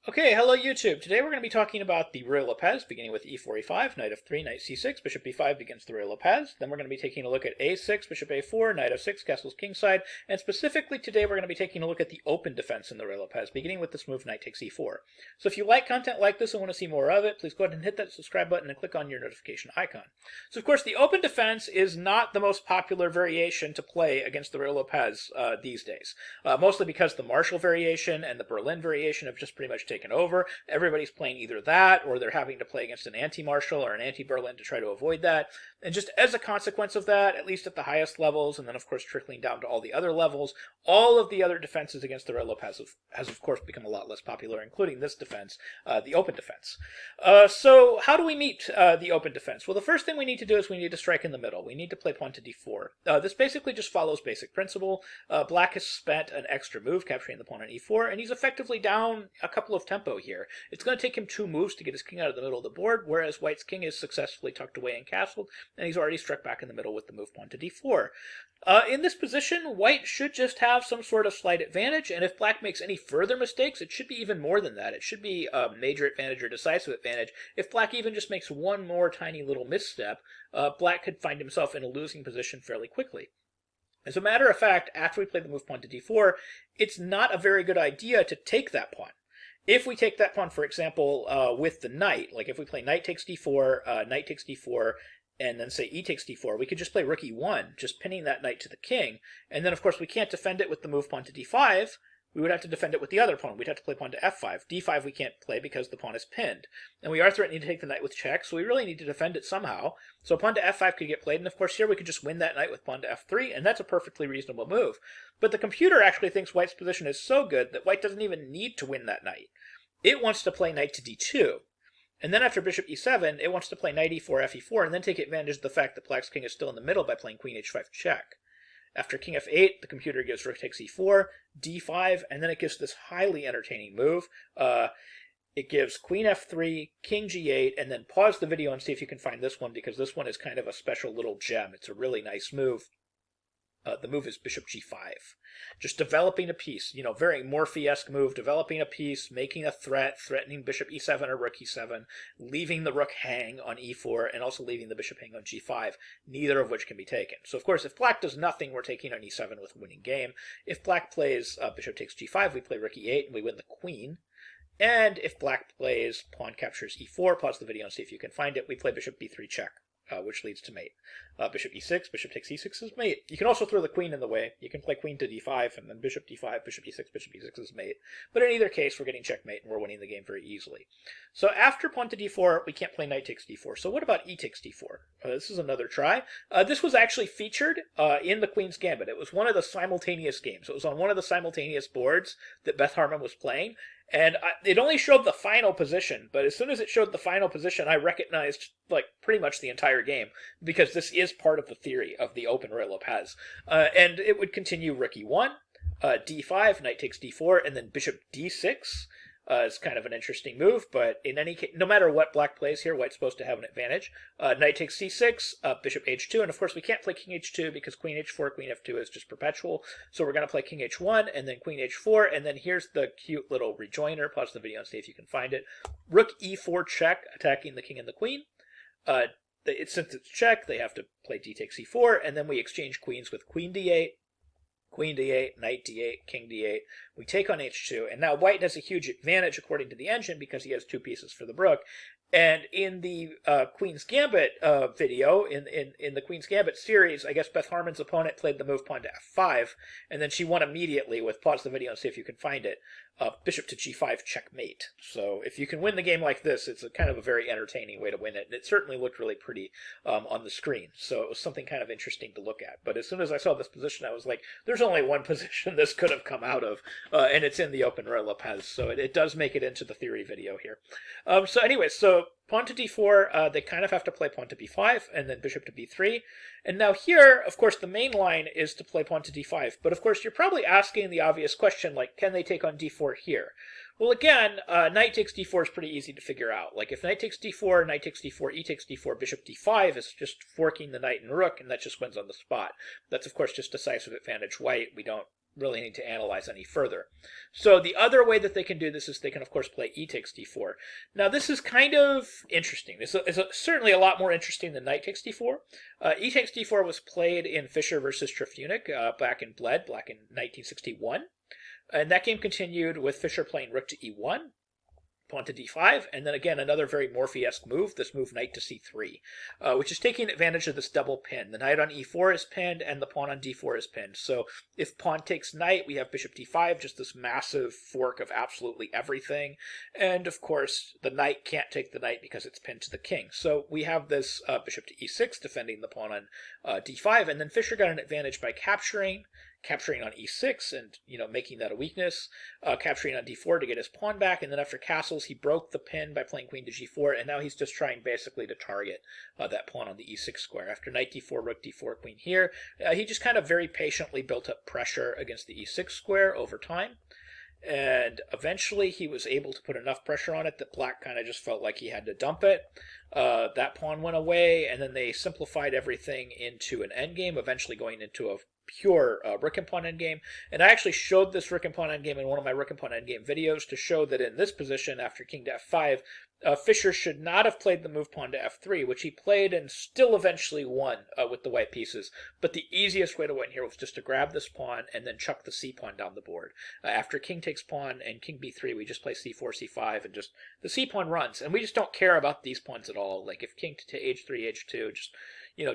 Okay, hello YouTube. Today we're going to be talking about the Ruy Lopez, beginning with e4, e5, knight f3, knight c6, bishop b5 begins the Ruy Lopez. Then we're going to be taking a look at a6, bishop a4, knight f6, castles kingside, and specifically today we're going to be taking a look at the open defense in the Ruy Lopez, beginning with this move knight takes e4. So if you like content like this and want to see more of it, please go ahead and hit that subscribe button and click on your notification icon. So of course the open defense is not the most popular variation to play against the Ruy Lopez these days, mostly because the Marshall variation and the Berlin variation have just pretty much taken over. Everybody's playing either that or they're having to play against an anti-Marshall or an anti-Berlin to try to avoid that. And just as a consequence of that, at least at the highest levels, and then of course trickling down to all the other levels, all of the other defenses against the Ruy Lopez has of course become a lot less popular, including this defense, the open defense. So how do we meet the open defense? Well, the first thing we need to do is we need to strike in the middle. We need to play pawn to d4. This basically just follows basic principle. Black has spent an extra move capturing the pawn on e4, and he's effectively down a couple of tempo here. It's going to take him 2 moves to get his king out of the middle of the board, whereas White's king is successfully tucked away and castled, and he's already struck back in the middle with the move pawn to d4. In this position, White should just have some sort of slight advantage, and if Black makes any further mistakes, it should be even more than that. It should be a major advantage or decisive advantage. If Black even just makes one more tiny little misstep, Black could find himself in a losing position fairly quickly. As a matter of fact, after we play the move pawn to d4, it's not a very good idea to take that pawn. If we take that pawn, for example, with the knight, like if we play knight takes d4, knight takes d4, and then say e takes d4, we could just play rook e1, just pinning that knight to the king. And then, of course, we can't defend it with the move pawn to d5. We would have to defend it with the other pawn. We'd have to play pawn to f5. d5 we can't play because the pawn is pinned. And we are threatening to take the knight with check, so we really need to defend it somehow. So pawn to f5 could get played, and of course here we could just win that knight with pawn to f3, and that's a perfectly reasonable move. But the computer actually thinks White's position is so good that White doesn't even need to win that knight. It wants to play knight to d2. And then after bishop e7, it wants to play knight e4, fe4, and then take advantage of the fact that Black's king is still in the middle by playing queen h5 check. After king f8, the computer gives rook takes e4, d5, and then it gives this highly entertaining move. It gives queen f3, king g8, and then pause the video and see if you can find this one, because this one is kind of a special little gem. It's a really nice move. The move is bishop g5. Just developing a piece, very Morphy-esque move, developing a piece, making a threat, threatening bishop e7 or rook e7, leaving the rook hang on e4, and also leaving the bishop hang on g5, neither of which can be taken. So, of course, if Black does nothing, we're taking on e7 with a winning game. If Black plays bishop takes g5, we play rook e8, and we win the queen. And if Black plays pawn captures e4, pause the video and see if you can find it, we play bishop b3 check. Which leads to mate. Bishop e6, bishop takes e6 is mate. You can also throw the queen in the way. You can play queen to d5, and then bishop d5, bishop e6, bishop e6 is mate. But in either case, we're getting checkmate, and we're winning the game very easily. So after pawn to d4, we can't play knight takes d4. So what about e takes d4? This is another try. This was actually featured in the Queen's Gambit. It was one of the simultaneous games. It was on one of the simultaneous boards that Beth Harmon was playing. And it only showed the final position, but as soon as it showed the final position, I recognized pretty much the entire game, because this is part of the theory of the open Ruy Lopez. And it would continue rook e1, d5, knight takes d4, and then bishop d6. Is kind of an interesting move, but in any case, no matter what Black plays here, White's supposed to have an advantage. Knight takes c6, bishop h2, and of course we can't play king h2 because queen h4, queen f2 is just perpetual. So we're going to play king h1, and then queen h4, and then here's the cute little rejoiner. Pause the video and see if you can find it. Rook e4 check, attacking the king and the queen. Since it's check, they have to play d takes e4, and then we exchange queens with queen d8, queen d8, knight d8, king d8. We take on h2, and now White has a huge advantage according to the engine because he has 2 pieces for the rook. And in the Queen's Gambit video, in the Queen's Gambit series, I guess Beth Harmon's opponent played the move pawn to f5, and then she won immediately with, pause the video and see if you can find it, bishop to g5 checkmate. So if you can win the game like this, it's kind of a very entertaining way to win it, and it certainly looked really pretty on the screen. So it was something kind of interesting to look at. But as soon as I saw this position, I was like, there's only one position this could have come out of, and it's in the open Ruy Lopez. So it does make it into the theory video here. So anyway, so pawn to d4, they kind of have to play pawn to b5, and then bishop to b3. And now here, of course, the main line is to play pawn to d5. But of course, you're probably asking the obvious question, like, can they take on d4 here? Well, again, knight takes d4 is pretty easy to figure out. Like, if knight takes d4, knight takes d4, e takes d4, bishop d5 is just forking the knight and rook, and that just wins on the spot. That's, of course, just decisive advantage White. We don't really need to analyze any further. So the other way that they can do this is they can, of course, play e takes d4. Now, this is kind of interesting. This is certainly a lot more interesting than knight takes d4. E takes d4 was played in Fischer versus Trifunic back in 1961. And that game continued with Fischer playing rook to e1, pawn to d5, and then again another very Morphy-esque move, this move knight to c3, which is taking advantage of this double pin. The knight on e4 is pinned, and the pawn on d4 is pinned. So if pawn takes knight, we have bishop d5, just this massive fork of absolutely everything. And of course, the knight can't take the knight because it's pinned to the king. So we have this bishop to e6, defending the pawn on d5, and then Fischer got an advantage by capturing on e6 and, making that a weakness, capturing on d4 to get his pawn back, and then after castles, he broke the pin by playing queen to g4, and now he's just trying basically to target that pawn on the e6 square. After knight d4, rook d4, queen here, he just kind of very patiently built up pressure against the e6 square over time, and eventually he was able to put enough pressure on it that black kind of just felt like he had to dump it. That pawn went away, and then they simplified everything into an endgame, eventually going into a pure rook and pawn endgame. And I actually showed this rook and pawn endgame in one of my rook and pawn endgame videos to show that in this position, after king to f5, Fischer should not have played the move pawn to f3, which he played and still eventually won with the white pieces. But the easiest way to win here was just to grab this pawn and then chuck the c pawn down the board. After king takes pawn and king b3, we just play c4, c5, and just the c pawn runs. And we just don't care about these pawns at all. Like if king to h3, h2, just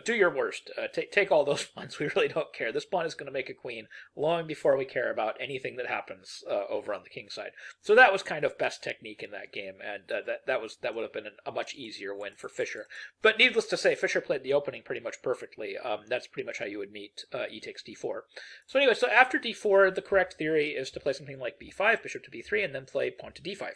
do your worst. Take all those pawns. We really don't care. This pawn is going to make a queen long before we care about anything that happens over on the king side. So that was kind of best technique in that game, and that would have been a much easier win for Fischer. But needless to say, Fischer played the opening pretty much perfectly. That's pretty much how you would meet e takes d4. So anyway, so after d4, the correct theory is to play something like b5, bishop to b3, and then play pawn to d5.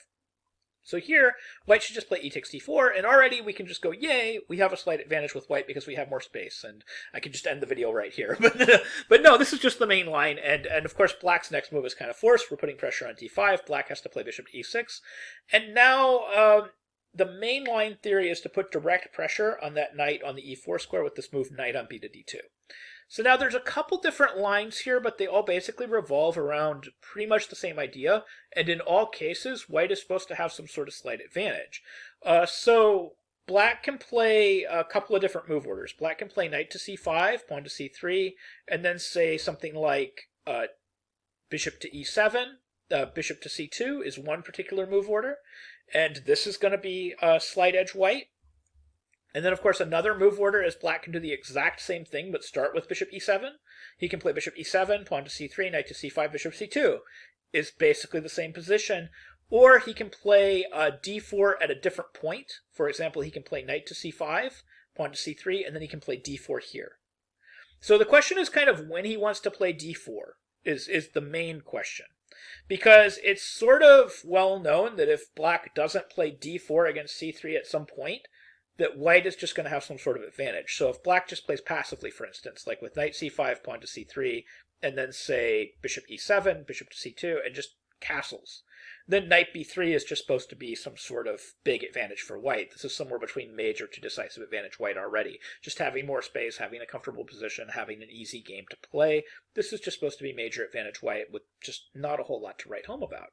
So here, white should just play e takes d4, and already we can just go, yay, we have a slight advantage with white because we have more space, and I can just end the video right here. But no, this is just the main line, and of course black's next move is kind of forced. We're putting pressure on d5. Black has to play bishop to e6, and now the main line theory is to put direct pressure on that knight on the e4 square with this move knight on b to d2. So now there's a couple different lines here, but they all basically revolve around pretty much the same idea. And in all cases, white is supposed to have some sort of slight advantage. So black can play a couple of different move orders. Black can play knight to c5, pawn to c3, and then say something like bishop to e7, bishop to c2 is one particular move order. And this is going to be slight edge white. And then, of course, another move order is black can do the exact same thing, but start with bishop e7. He can play bishop e7, pawn to c3, knight to c5, bishop c2. Is basically the same position. Or he can play d4 at a different point. For example, he can play knight to c5, pawn to c3, and then he can play d4 here. So the question is kind of when he wants to play d4 is the main question. Because it's sort of well known that if black doesn't play d4 against c3 at some point, that white is just going to have some sort of advantage. So if black just plays passively, for instance, like with knight c5, pawn to c3, and then say bishop e7, bishop to c2, and just castles, then knight b3 is just supposed to be some sort of big advantage for white. This is somewhere between major to decisive advantage white already. Just having more space, having a comfortable position, having an easy game to play. This is just supposed to be major advantage white with just not a whole lot to write home about.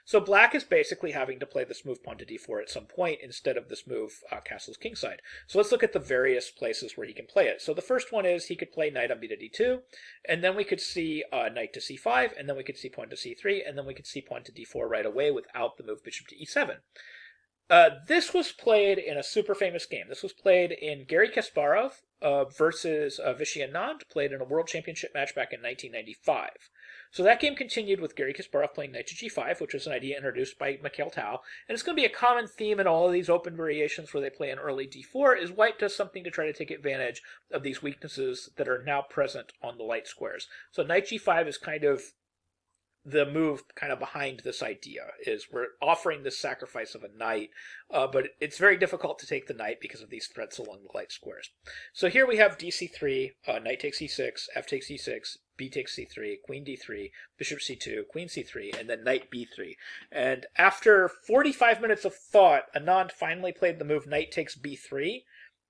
So black is basically having to play this move pawn to d4 at some point instead of this move castles kingside. So let's look at the various places where he can play it. So the first one is he could play knight on b to d2, and then we could see knight to c5, and then we could see pawn to c3, and then we could see pawn to d4 right away without the move bishop to e7. This was played in a super famous game. This was played in Garry Kasparov versus Vichy Anand, played in a World Championship match back in 1995. So that game continued with Garry Kasparov playing knight to g5, which was an idea introduced by Mikhail Tal. And it's going to be a common theme in all of these open variations where they play an early d4, is white does something to try to take advantage of these weaknesses that are now present on the light squares. So knight g5 is kind of the move kind of behind this idea, is we're offering this sacrifice of a knight, but it's very difficult to take the knight because of these threats along the light squares. So here we have dc3, knight takes e6, f takes e6, b takes c3, queen d3, bishop c2, queen c3, and then knight b3. And after 45 minutes of thought, Anand finally played the move knight takes b3,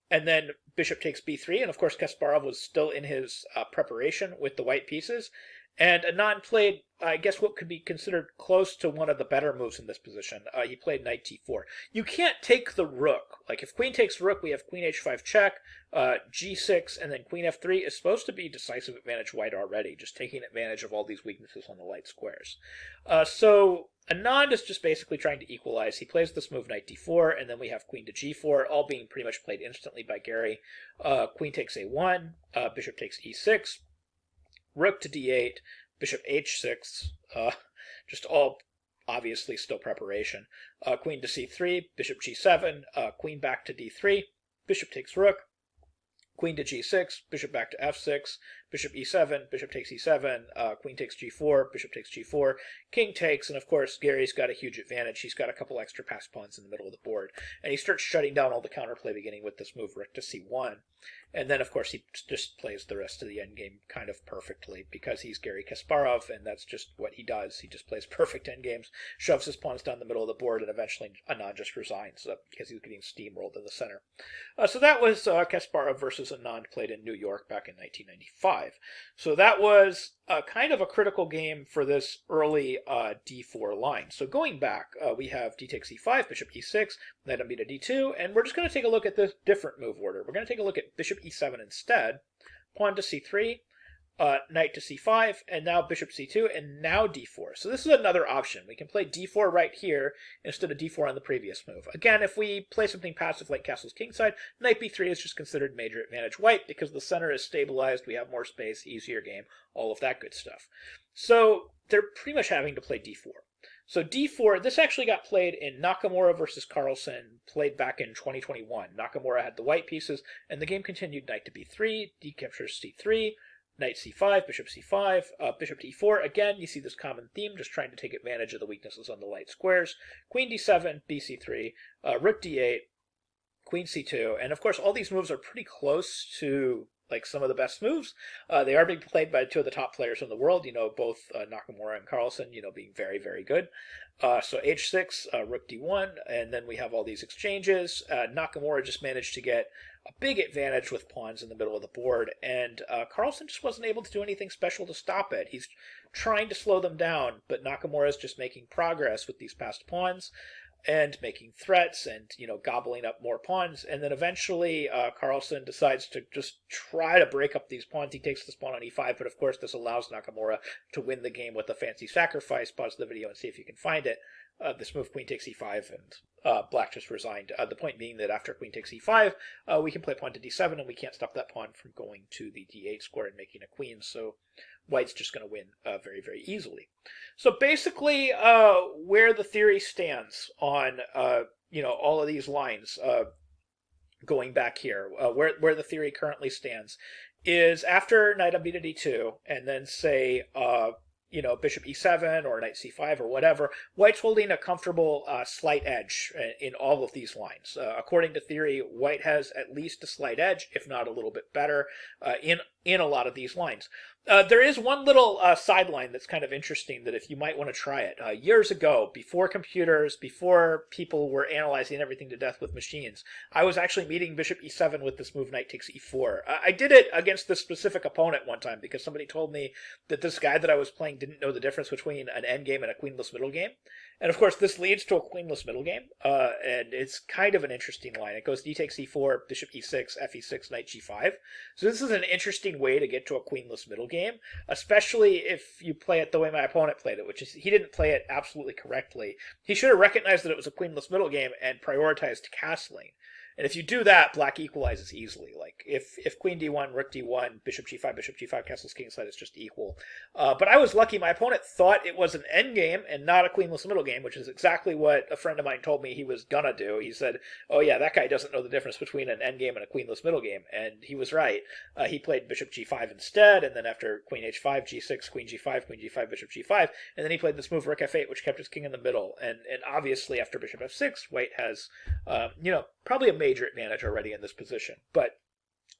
and then bishop takes b3, and of course Kasparov was still in his preparation with the white pieces. And Anand played, I guess, what could be considered close to one of the better moves in this position. He played knight d4. You can't take the rook. Like, if queen takes rook, we have queen h5 check, g6, and then queen f3 is supposed to be decisive advantage white already, just taking advantage of all these weaknesses on the light squares. So Anand is just basically trying to equalize. He plays this move knight d4, and then we have queen to g4, all being pretty much played instantly by Gary. Queen takes a1, bishop takes e6, rook to d8, bishop h6, just all obviously still preparation. Queen to c3, bishop g7, queen back to d3, bishop takes rook, queen to g6, bishop back to f6, bishop e7, bishop takes e7, queen takes g4, bishop takes g4, king takes, and of course Gary's got a huge advantage. He's got a couple extra passed pawns in the middle of the board, and he starts shutting down all the counterplay beginning with this move rook to c1. And then, of course, he just plays the rest of the endgame kind of perfectly because he's Gary Kasparov, and that's just what he does. He just plays perfect endgames, shoves his pawns down the middle of the board, and eventually Anand just resigns because he's getting steamrolled in the center. So that was Kasparov versus Anand, played in New York back in 1995. So that was kind of a critical game for this early d4 line. So going back, we have d takes e5, bishop e6, knight on b to d2, and we're just going to take a look at this different move order. We're going to take a look at bishop e7 instead, pawn to c3, knight to c5, and now bishop c2, and now d4. So this is another option. We can play d4 right here instead of d4 on the previous move. Again, if we play something passive like castle's kingside, knight b3 is just considered major advantage white because the center is stabilized, we have more space, easier game, all of that good stuff. So they're pretty much having to play d4. So d4, this actually got played in Nakamura versus Carlsen, played back in 2021. Nakamura had the white pieces, and the game continued knight to b3, d captures c3, knight c5, bishop c5, bishop to e4. Again, you see this common theme, just trying to take advantage of the weaknesses on the light squares. Queen d7, bc3, rook d8, queen c2, and of course all these moves are pretty close to like some of the best moves. They are being played by two of the top players in the world, both Nakamura and Carlsen, being very, very good. So h6, rook d1, and then we have all these exchanges. Nakamura just managed to get a big advantage with pawns in the middle of the board, and Carlsen just wasn't able to do anything special to stop it. He's trying to slow them down, but Nakamura is just making progress with these passed pawns and making threats and, gobbling up more pawns. And then eventually Carlsen decides to just try to break up these pawns. He takes this pawn on e5, but of course this allows Nakamura to win the game with a fancy sacrifice. Pause the video and see if you can find it. This move, queen takes e5, and black just resigned. The point being that after queen takes e5, we can play pawn to d7, and we can't stop that pawn from going to the d8 square and making a queen. So white's just going to win very, very easily. So basically, where the theory stands on, all of these lines, going back here, where the theory currently stands, is after knight on b to d2, and then say, bishop e7 or knight c5 or whatever, white's holding a comfortable slight edge in all of these lines. According to theory, white has at least a slight edge, if not a little bit better, in a lot of these lines. There is one little sideline that's kind of interesting that if you might want to try it. Years ago, before computers, before people were analyzing everything to death with machines, I was actually meeting bishop e7 with this move knight takes e4. I did it against this specific opponent one time because somebody told me that this guy that I was playing didn't know the difference between an endgame and a queenless middle game. And of course, this leads to a queenless middle game, and it's kind of an interesting line. It goes d takes e4, bishop e6, fe6, knight g5. So this is an interesting way to get to a queenless middle game, especially if you play it the way my opponent played it, which is he didn't play it absolutely correctly. He should have recognized that it was a queenless middle game and prioritized castling. And if you do that, black equalizes easily. Like, if queen d1, rook d1, bishop g5, castle's kingside is just equal. But I was lucky. My opponent thought it was an endgame and not a queenless middle game, which is exactly what a friend of mine told me he was gonna do. He said, oh yeah, that guy doesn't know the difference between an endgame and a queenless middle game. And he was right. He played bishop g5 instead, and then after queen h5, g6, queen g5, bishop g5, and then he played this move rook f8, which kept his king in the middle. And obviously after bishop f6, white has, probably a major advantage already in this position. But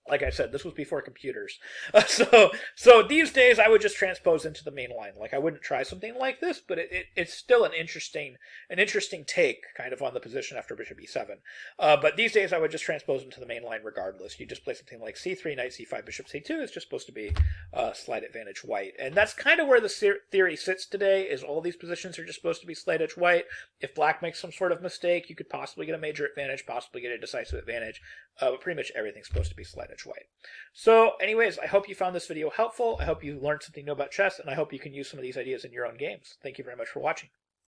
Like I said, this was before computers. So these days I would just transpose into the main line. Like I wouldn't try something like this, but it's still an interesting take kind of on the position after bishop e7. But these days I would just transpose into the main line regardless. You just play something like c3, knight c5, bishop c2. It's just supposed to be slight advantage white. And that's kind of where the theory sits today, is all these positions are just supposed to be slight edge white. If black makes some sort of mistake, you could possibly get a major advantage, possibly get a decisive advantage. But pretty much everything's supposed to be slight edge white. So anyways, I hope you found this video helpful. I hope you learned something new about chess, and I hope you can use some of these ideas in your own games. Thank you very much for watching.